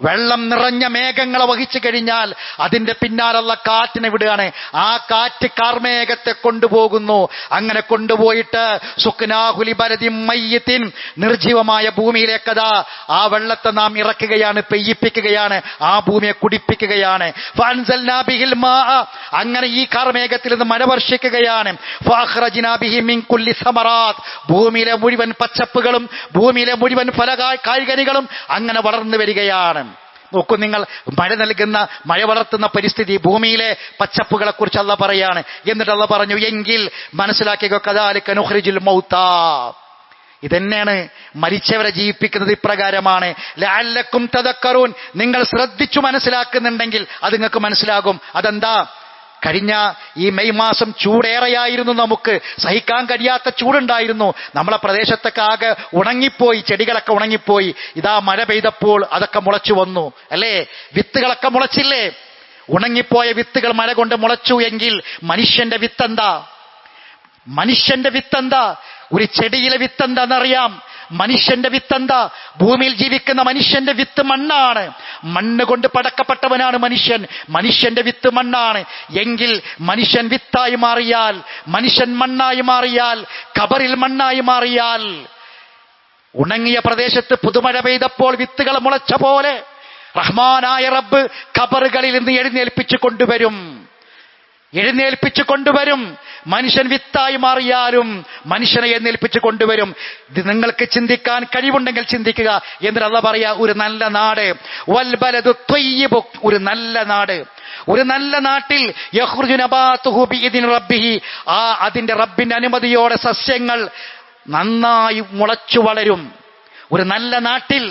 വെള്ളം നിറഞ്ഞ മേഘങ്ങളെ വഹിച്ചു കഴിഞ്ഞാൽ അതിന്റെ പിന്നാലുള്ള കാറ്റിനെ വിടുകയാണ്. ആ കാറ്റ് കാർമേഘത്തെ കൊണ്ടുപോകുന്നു. അങ്ങനെ കൊണ്ടുപോയിട്ട് സുക്നാഹുലി ബലദിൻ മയ്യിത്തിൻ, നിർജീവമായ ഭൂമിയിലേക്കതാ ആ വെള്ളത്തെ നാം ഇറക്കുകയാണ്, പെയ്യിപ്പിക്കുകയാണ്, ആ ഭൂമിയെ കുടിപ്പിക്കുകയാണ്. ഫഅൻസൽനാ ബിഹിൽ മാഅ. അങ്ങനെ ഈ കാർമേഘത്തിൽ നിന്ന് മഴ വർഷിക്കുകയാണ്. ഫഅഖ്റജ്നാ ബിഹി മിൻ കുല്ലി സമറാത്ത്. ഭൂമിയിലെ മുഴുവൻ പച്ചപ്പുകളും ഭൂമിയിലെ മുഴുവൻ കായ്കനികളും അങ്ങനെ വളർന്നു വരികയാണ്. നോക്കൂ നിങ്ങൾ, മഴ നൽകുന്ന, മഴ വളർത്തുന്ന പരിസ്ഥിതി, ഭൂമിയിലെ പച്ചപ്പുകളെ കുറിച്ച് അല്ലാഹ് പറയാണ്. എന്നിട്ട് അല്ലാഹ് പറഞ്ഞു, എങ്കിൽ മനസ്സിലാക്കിക്കോ, കദാലിക നുഖ്രിജുൽ മൗതാ. ഇതന്നെയാണ് മരിച്ചവരെ ജീവിപ്പിക്കുന്നത്. ഇപ്രകാരമാണ്. ലഅല്ലക്കും തദക്കറൂൻ. നിങ്ങൾ ശ്രദ്ധിച്ചു മനസ്സിലാക്കുന്നുണ്ടെങ്കിൽ അത് നിങ്ങൾക്ക് മനസ്സിലാകും. അതെന്താ? കഴിഞ്ഞ ഈ മെയ് മാസം ചൂടേറെയായിരുന്നു, നമുക്ക് സഹിക്കാൻ കഴിയാത്ത ചൂടുണ്ടായിരുന്നു. നമ്മളെ പ്രദേശത്തൊക്കെ ആകെ ഉണങ്ങിപ്പോയി, ചെടികളൊക്കെ ഉണങ്ങിപ്പോയി. ഇതാ മഴ പെയ്തപ്പോൾ അതൊക്കെ മുളച്ചു വന്നു അല്ലേ? വിത്തുകളൊക്കെ മുളച്ചില്ലേ? ഉണങ്ങിപ്പോയ വിത്തുകൾ മഴ കൊണ്ട് മുളച്ചു എങ്കിൽ മനുഷ്യന്റെ വിത്തെന്താ? മനുഷ്യന്റെ വിത്തെന്താ? ഒരു ചെടിയിലെ വിത്തെന്താണെന്നറിയാം? മനുഷ്യന്റെ വിത്തെന്താ? ഭൂമിയിൽ ജീവിക്കുന്ന മനുഷ്യന്റെ വിത്ത് മണ്ണാണ്. മണ്ണ് കൊണ്ട് പടക്കപ്പെട്ടവനാണ് മനുഷ്യൻ. മനുഷ്യന്റെ വിത്ത് മണ്ണാണ്. എങ്കിൽ മനുഷ്യൻ വിത്തായി മാറിയാൽ, മനുഷ്യൻ മണ്ണായി മാറിയാൽ, ഖബറിൽ മണ്ണായി മാറിയാൽ, ഉണങ്ങിയ പ്രദേശത്ത് പുതുമഴ പെയ്തപ്പോൾ വിത്തുകൾ മുളച്ച പോലെ റഹ്മാനായ റബ്ബ് ഖബറുകളിൽ നിന്ന് എഴുന്നേൽപ്പിച്ചു കൊണ്ടുവരും. മനുഷ്യൻ വിത്തായി മാറിയാലും മനുഷ്യനെ എഴുന്നേൽപ്പിച്ചു കൊണ്ടുവരും. ഇത് നിങ്ങൾക്ക് ചിന്തിക്കാൻ കഴിവുണ്ടെങ്കിൽ ചിന്തിക്കുക. എന്നിട്ട് അല്ലാഹു പറയാ, ഒരു നല്ല നാട്, വൽബലദു ത്വയ്യിബ്, ഒരു നല്ല നാട്, ഒരു നല്ല നാട്ടിൽ യഖ്റുജു നബാതുഹു ബിഇദ്നി റബ്ബിഹി, അതിന്റെ റബ്ബിന്റെ അനുമതിയോടെ സസ്യങ്ങൾ നന്നായി മുളച്ചു വളരും. ഒരു നല്ല നാട്ടിൽ,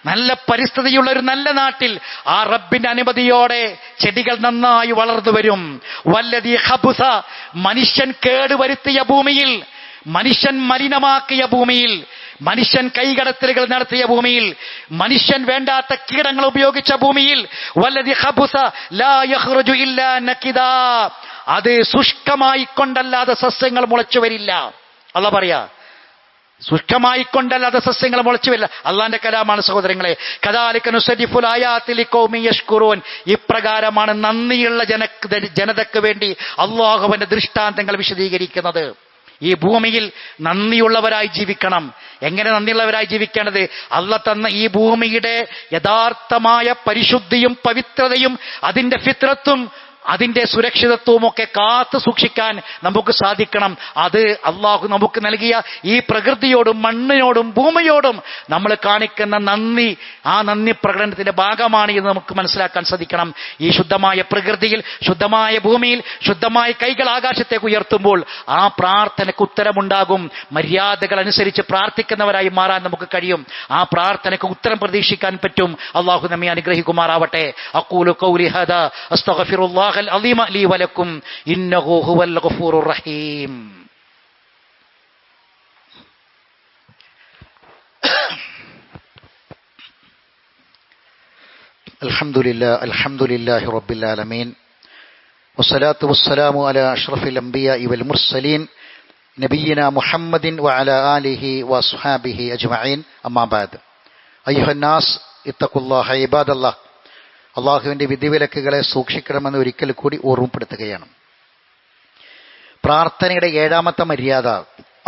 നല്ല പരിസ്ഥിതിയുള്ള ഒരു നല്ല നാട്ടിൽ ആ റബ്ബിന്റെ അനുമതിയോടെ ചെടികൾ നന്നായി വളർന്നു വരും. വല്ലദീ ഖബുസ, മനുഷ്യൻ കേടുവരുത്തിയ ഭൂമിയിൽ, മനുഷ്യൻ മലിനമാക്കിയ ഭൂമിയിൽ, മനുഷ്യൻ കൈകടത്തലുകൾ നടത്തിയ ഭൂമിയിൽ, മനുഷ്യൻ വേണ്ടാത്ത കീടങ്ങൾ ഉപയോഗിച്ച ഭൂമിയിൽ, വല്ലദീ ഖബുസ ലാ യഖ്റുജു ഇല്ലാ നകിദാ, അത് ശുഷ്കമായിക്കൊണ്ടല്ലാതെ സസ്യങ്ങൾ മുളച്ചു വരില്ല. അല്ലാഹു പറയാ, ശുഷ്കമായിക്കൊണ്ടല്ലാതെ സസ്യങ്ങൾ മുളച്ചു വരില്ല. അള്ളാന്റെ കലാമാണ് സഹോദരങ്ങളെ. കദാലിക നുസരിഫുൽ ആയാതി ലിഖൗമി യഷ്കുറൂൻ, ഇപ്രകാരമാണ് നന്ദിയുള്ള ജനതയ്ക്ക് വേണ്ടി അള്ളാഹുവിന്റെ ദൃഷ്ടാന്തങ്ങൾ വിശദീകരിക്കുന്നത്. ഈ ഭൂമിയിൽ നന്ദിയുള്ളവരായി ജീവിക്കണം. എങ്ങനെ നന്ദിയുള്ളവരായി ജീവിക്കേണ്ടത്? അള്ളാഹ് തന്ന ഈ ഭൂമിയുടെ യഥാർത്ഥമായ പരിശുദ്ധിയും പവിത്രതയും അതിന്റെ ഫിത്രത്തും അതിന്റെ സുരക്ഷിതത്വവും ഒക്കെ കാത്തു സൂക്ഷിക്കാൻ നമുക്ക് സാധിക്കണം. അത് അള്ളാഹു നമുക്ക് നൽകിയ ഈ പ്രകൃതിയോടും മണ്ണിനോടും ഭൂമിയോടും നമ്മൾ കാണിക്കുന്ന നന്ദി, ആ നന്ദി പ്രകടനത്തിന്റെ ഭാഗമാണ് എന്ന് നമുക്ക് മനസ്സിലാക്കാൻ സാധിക്കണം. ഈ ശുദ്ധമായ പ്രകൃതിയിൽ, ശുദ്ധമായ ഭൂമിയിൽ, ശുദ്ധമായ കൈകൾ ആകാശത്തേക്ക് ഉയർത്തുമ്പോൾ ആ പ്രാർത്ഥനയ്ക്ക് ഉത്തരമുണ്ടാകും. മര്യാദകൾ അനുസരിച്ച് പ്രാർത്ഥിക്കുന്നവരായി മാറാൻ നമുക്ക് കഴിയും. ആ പ്രാർത്ഥനയ്ക്ക് ഉത്തരം പ്രതീക്ഷിക്കാൻ പറ്റും. അള്ളാഹു നമ്മെ അനുഗ്രഹിക്കുമാറാവട്ടെ. അഖൂലു ഖൗലി ഹാദാ അസ്തഗ്ഫിറുല്ലാഹൽ അലീമ ലീ വലക്കും ഇന്നഹു ഹുവൽ ഗഫൂറുർ റഹീം. അൽഹംദുലില്ലാഹി റബ്ബിൽ ആലമീൻ വസ്സലാത്തു വസ്സലാമു അലാ അഷ്റഫിൽ അംബിയാഇ വൽ മുർസലീൻ നബിയ്യിനാ മുഹമ്മദിൻ വഅലാ ആലിഹി വസ്ഹാബിഹി അജ്മഈൻ. അമ്മാ ബഅദ്. അയ്യുഹന്നാസ് ഇത്തഖുല്ലാഹ ഇബാദല്ലാഹ്. അള്ളാഹുവിന്റെ വിധിവിലക്കുകളെ സൂക്ഷിക്കണമെന്ന് ഒരിക്കൽ കൂടി ഓർമ്മപ്പെടുത്തുകയാണ്. പ്രാർത്ഥനയുടെ 7ാമത്തെ മര്യാദ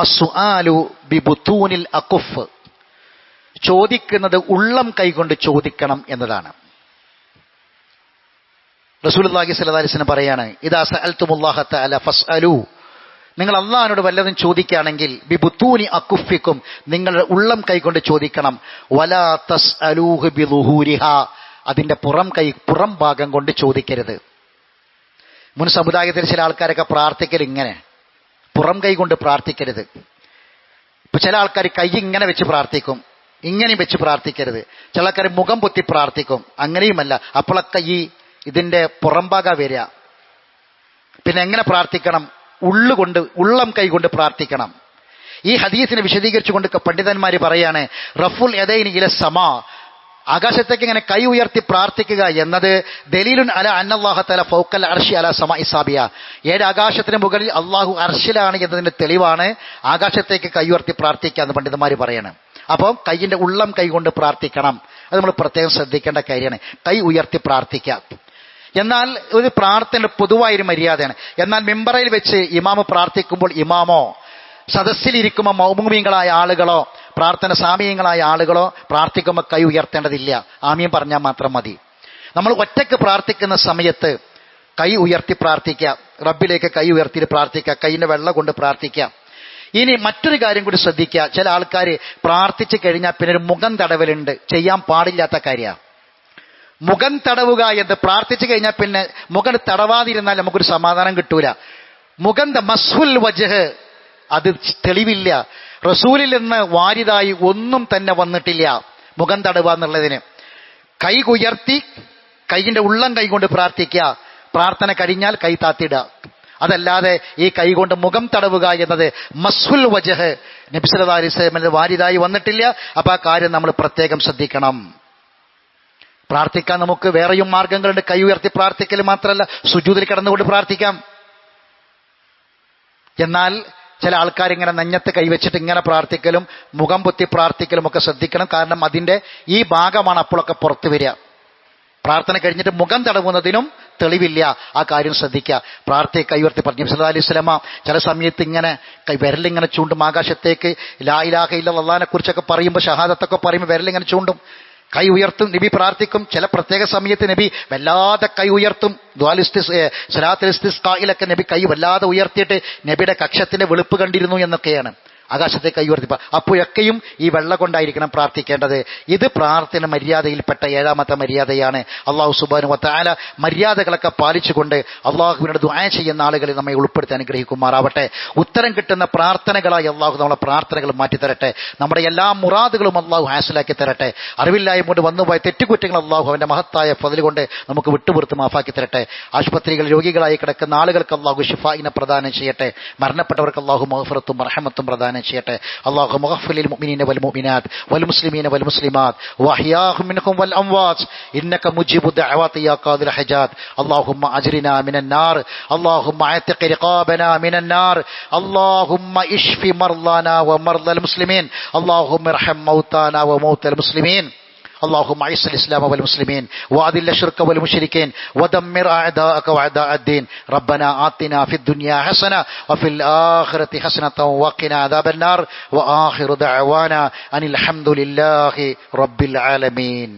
അസ്സുആലു ബിബുതൂനിൽ അഖുഫ്, ചോദിക്കുന്നത് ഉള്ളം കൈകൊണ്ട് ചോദിക്കണം എന്നതാണ്. റസൂലുള്ളാഹി സ്വല്ലല്ലാഹി അലൈഹി വസല്ലം പറയാണ്, ഇദാ സഅൽതുമുല്ലാഹ തആല ഫസ്അലു, നിങ്ങൾ അള്ളാഹിനോട് വല്ലതും ചോദിക്കുകയാണെങ്കിൽ ബിബുതൂനി അഖുഫിക്കും, നിങ്ങളുടെ ഉള്ളം കൈകൊണ്ട് ചോദിക്കണം. വലാ തസ്അലൂഹു ബിളുഹൂരിഹാ, അതിന്റെ പുറം ഭാഗം കൊണ്ട് ചോദിക്കരുത്. മുൻ സമുദായത്തിൽ ചില ആൾക്കാരൊക്കെ പ്രാർത്ഥിക്കൽ ഇങ്ങനെ പുറം കൈ കൊണ്ട് പ്രാർത്ഥിക്കരുത്. ഇപ്പൊ ചില ആൾക്കാർ കൈ ഇങ്ങനെ വെച്ച് പ്രാർത്ഥിക്കും, ഇങ്ങനെയും വെച്ച് പ്രാർത്ഥിക്കരുത്. ചില ആൾക്കാർ മുഖം പൊത്തി പ്രാർത്ഥിക്കും, അങ്ങനെയുമല്ല. അപ്പോഴൊക്കെ ഇതിന്റെ പുറംഭാഗ വരിക. പിന്നെ എങ്ങനെ പ്രാർത്ഥിക്കണം? ഉള്ളം കൈ കൊണ്ട് പ്രാർത്ഥിക്കണം. ഈ ഹദീസിനെ വിശദീകരിച്ചുകൊണ്ട് പണ്ഡിതന്മാര് പറയാണ്, റഫുൽ യദൈനി ഇല സമാ, ആകാശത്തേക്ക് ഇങ്ങനെ കൈ ഉയർത്തി പ്രാർത്ഥിക്കുക എന്നത് ദലീലുൻ അല അന്നല്ലാഹു തആല ഫൗക്കൽ അർശി അല സമാഇ സാബിയ, 7 ആകാശത്തിന് മുകളിൽ അള്ളാഹു അർശിലാണ് എന്നതിന്റെ തെളിവാണ് ആകാശത്തേക്ക് കൈ ഉയർത്തി പ്രാർത്ഥിക്കുക എന്ന് പണ്ഡിതന്മാർ പറയാണ്. അപ്പോൾ കൈയിന്റെ ഉള്ളം കൈ കൊണ്ട് പ്രാർത്ഥിക്കണം. അത് നമ്മൾ പ്രത്യേകം ശ്രദ്ധിക്കേണ്ട കാര്യമാണ്. കൈ ഉയർത്തി പ്രാർത്ഥിക്കുക. എന്നാൽ ഒരു പ്രാർത്ഥന പൊതുവായൊരു മര്യാദയാണ്. എന്നാൽ മിമ്പറയിൽ വെച്ച് ഇമാമ് പ്രാർത്ഥിക്കുമ്പോൾ ഇമാമോ സദസ്സിലിരിക്കുമ്പോൾ മൗമൂമികളായ ആളുകളോ പ്രാർത്ഥന സാമീയങ്ങളായ ആളുകളോ പ്രാർത്ഥിക്കുമ്പോൾ കൈ ഉയർത്തേണ്ടതില്ല. ആമീൻ പറഞ്ഞാൽ മാത്രം മതി. നമ്മൾ ഒറ്റയ്ക്ക് പ്രാർത്ഥിക്കുന്ന സമയത്ത് കൈ ഉയർത്തി പ്രാർത്ഥിക്കുക, റബ്ബിലേക്ക് കൈ ഉയർത്തിയിട്ട് പ്രാർത്ഥിക്കുക, കൈയിന്റെ വെള്ളം കൊണ്ട് പ്രാർത്ഥിക്കുക. ഇനി മറ്റൊരു കാര്യം കൂടി ശ്രദ്ധിക്കുക. ചില ആൾക്കാർ പ്രാർത്ഥിച്ചു കഴിഞ്ഞാൽ പിന്നെ ഒരു മുഖം തടവലുണ്ട്, ചെയ്യാൻ പാടില്ലാത്ത കാര്യമാണ്. മുഖം തടവുക എന്ന് പ്രാർത്ഥിച്ചു കഴിഞ്ഞാൽ പിന്നെ മുഖം തടവാതിരുന്നാൽ നമുക്കൊരു സമാധാനം കിട്ടൂല. മുഖം മസ്ഹുൽ വജ്ഹ്, അത് തെളിവില്ല. റസൂലിൽ നിന്ന് വാരിതായി ഒന്നും തന്നെ വന്നിട്ടില്ല മുഖം തടവുക എന്നുള്ളതിന്. കൈ ഉയർത്തി കൈയിന്റെ ഉള്ളം കൈ കൊണ്ട് പ്രാർത്ഥിക്കുക. പ്രാർത്ഥന കഴിഞ്ഞാൽ കൈ താത്തിടുക. അതല്ലാതെ ഈ കൈ കൊണ്ട് മുഖം തടവുക എന്നത് മസ്ഹുൽ വജഹ് നബി സല്ലല്ലാഹു അലൈഹി വസല്ലമയുടെ വാരിദായി വന്നിട്ടില്ല. അപ്പൊ ആ കാര്യം നമ്മൾ പ്രത്യേകം ശ്രദ്ധിക്കണം. പ്രാർത്ഥിക്കാൻ നമുക്ക് വേറെയും മാർഗങ്ങളുണ്ട്. കൈ ഉയർത്തി പ്രാർത്ഥിക്കൽ മാത്രമല്ല, സുജൂദിൽ കിടന്നുകൊണ്ട് പ്രാർത്ഥിക്കാം. എന്നാൽ ചില ആൾക്കാരിങ്ങനെ നെഞ്ഞത്ത് കൈവച്ചിട്ട് ഇങ്ങനെ പ്രാർത്ഥിക്കലും മുഖം പൊത്തി പ്രാർത്ഥിക്കലും ഒക്കെ ശ്രദ്ധിക്കണം. കാരണം അതിന്റെ ഈ ഭാഗമാണ് അപ്പോഴൊക്കെ പുറത്തു വരിക. പ്രാർത്ഥന കഴിഞ്ഞിട്ട് മുഖം തടവുന്നതിനും തെളിവില്ല. ആ കാര്യം ശ്രദ്ധിക്കുക. കൈ ഉയർത്തി പറഞ്ഞു നബി സല്ലല്ലാഹു അലൈഹി വസല്ലമ ചില സമയത്ത് ഇങ്ങനെ വിരലിങ്ങനെ ചൂണ്ടും ആകാശത്തേക്ക്. ലാ ഇലാഹ ഇല്ലല്ലാഹ് അല്ലാഹനെ കുറിച്ചൊക്കെ പറയുമ്പോൾ, ഷഹാദത്തൊക്കെ പറയുമ്പോൾ വിരലിങ്ങനെ ചൂണ്ടും, കൈ ഉയർത്തും. നബി പ്രാർത്ഥിക്കും. ചില പ്രത്യേക സമയത്ത് നബി വല്ലാതെ കൈ ഉയർത്തും. സ്വലാത്തുൽ ഇസ്തിസ്ഖായിലൊക്കെ നബി കൈ വല്ലാതെ ഉയർത്തിയിട്ട് നബിയുടെ കക്ഷത്തിന്റെ വെളുപ്പ് കണ്ടിരുന്നു എന്നൊക്കെയാണ്. ആകാശത്തെ കൈ ഉയർത്തി. അപ്പോഴൊക്കെയും ഈ വെള്ള കൊണ്ടായിരിക്കണം പ്രാർത്ഥിക്കേണ്ടത്. ഇത് പ്രാർത്ഥന മര്യാദയിൽപ്പെട്ട 7ാമത്തെ മര്യാദയാണ്. അള്ളാഹു സുബ്ഹാനഹു വ തആല മര്യാദകളൊക്കെ പാലിച്ചുകൊണ്ട് അള്ളാഹുവിനോട് ദുആ ചെയ്യുന്ന ആളുകളെ നമ്മെ ഉൾപ്പെടുത്തി അനുഗ്രഹിക്കുമാറാവട്ടെ. ഉത്തരം കിട്ടുന്ന പ്രാർത്ഥനകളായി അള്ളാഹു നമ്മളെ പ്രാർത്ഥനകൾ മാറ്റിത്തരട്ടെ. നമ്മുടെ എല്ലാ മുറാദുകളും അള്ളാഹു ഹാസിലാക്കി തരട്ടെ. അറിവില്ലായ്മ കൊണ്ട് വന്നുപോയ തെറ്റുകുറ്റങ്ങൾ അള്ളാഹു അവന്റെ മഹത്തായ ഫദ്ൽ കൊണ്ട് നമുക്ക് വിട്ടുപുറത്ത് മാഫാക്കി തരട്ടെ. ആശുപത്രികളിൽ രോഗികളായി കിടക്കുന്ന ആളുകൾക്ക് അള്ളാഹു ശിഫായിനെ പ്രദാനം ചെയ്യട്ടെ. മരണപ്പെട്ടവർക്ക് അള്ളാഹു മഗ്ഫിറത്തും റഹ്മത്തും പ്രദാനം ചെയ്യട്ടെ. അല്ലാഹു മഗ്ഫിർ ലിൽ മുഅ്മിനീന വൽ മുഅ്മിനാത്ത് വൽ മുസ്ലിമീന വൽ മുസ്ലിമാത്ത് വഅഹ്യാഹും മിൻഹും വൽ അംവാത്ത് ഇന്നക മുജീബു ദഅവാതി യാ ഖാദിൽ ഹജാത്ത്. അല്ലാഹുമ്മ അജ്രിനാ മിനൻ നാർ. അല്ലാഹുമ്മ അഅ്തിഖ് റിഖാബനാ മിനൻ നാർ. അല്ലാഹുമ്മ ഇശ്ഫി മർളാനാ വ മർളൽ മുസ്ലിമീൻ. അല്ലാഹുമ്മ ഇർഹം മൗതാനാ വ മൗതൽ മുസ്ലിമീൻ. اللهم اعز الاسلام والمسلمين واذل الشرك والمشركين ودمر اعداءك واعداء الدين. ربنا آتنا في الدنيا حسنه وفي الاخره حسنه وقنا عذاب النار. واخر دعوانا ان الحمد لله رب العالمين.